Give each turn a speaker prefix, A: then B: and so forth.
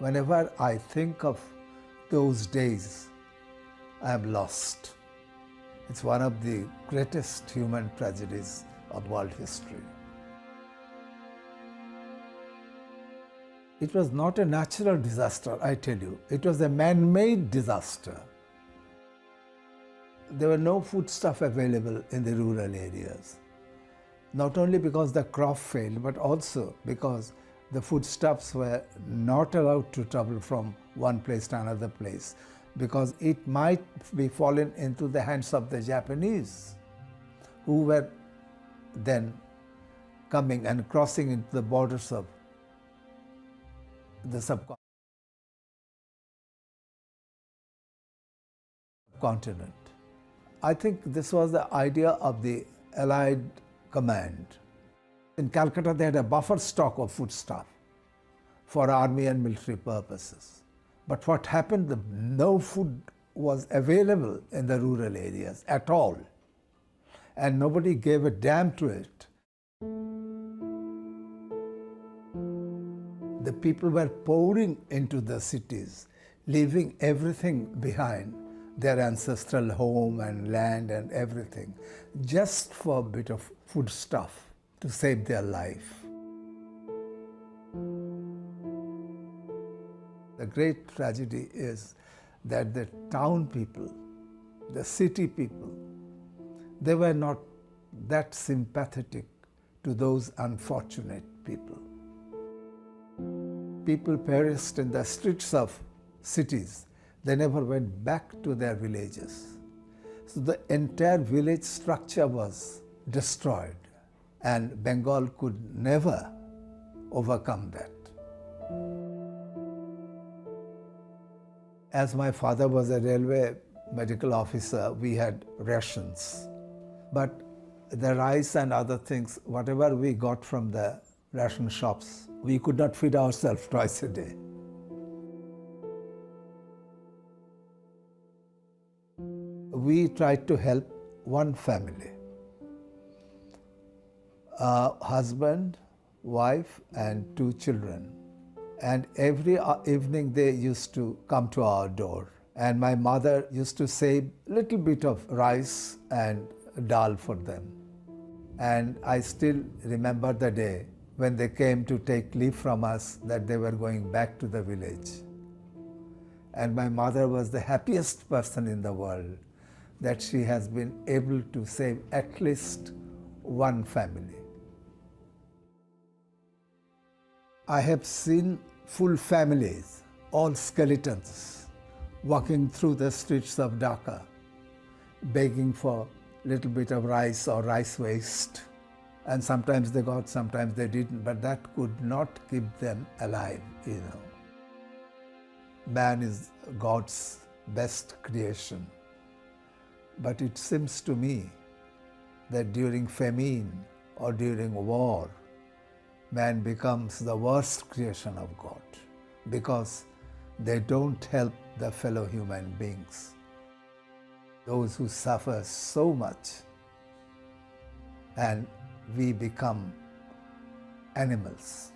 A: Whenever I think of those days, I am lost. It's one of the greatest human tragedies of world history. It was not a natural disaster, I tell you. It was a man-made disaster. There were no foodstuff available in the rural areas. Not only because the crop failed, but also because the foodstuffs were not allowed to travel from one place to another place, because it might be fallen into the hands of the Japanese, who were then coming and crossing into the borders of the subcontinent. I think this was the idea of the Allied command. In Calcutta, they had a buffer stock of foodstuff for army and military purposes. But what happened, no food was available in the rural areas at all. And nobody gave a damn to it. The people were pouring into the cities, leaving everything behind, their ancestral home and land and everything, just for a bit of foodstuff to save their life. The great tragedy is that the town people, the city people, they were not that sympathetic to those unfortunate people. People perished in the streets of cities. They never went back to their villages. So the entire village structure was destroyed, and Bengal could never overcome that. As my father was a railway medical officer, we had rations. But the rice and other things, whatever we got from the ration shops, we could not feed ourselves twice a day. We tried to help one family, a husband, wife, and 2 children. And every evening they used to come to our door. And my mother used to save a little bit of rice and dal for them. And I still remember the day when they came to take leave from us, that they were going back to the village. And my mother was the happiest person in the world, that she has been able to save at least one family. I have seen full families, all skeletons, walking through the streets of Dhaka, begging for a little bit of rice or rice waste. And sometimes they got, sometimes they didn't, but that could not keep them alive, you know. Man is God's best creation. But it seems to me that during famine or during war, man becomes the worst creation of God, because they don't help the fellow human beings, those who suffer so much, and we become animals.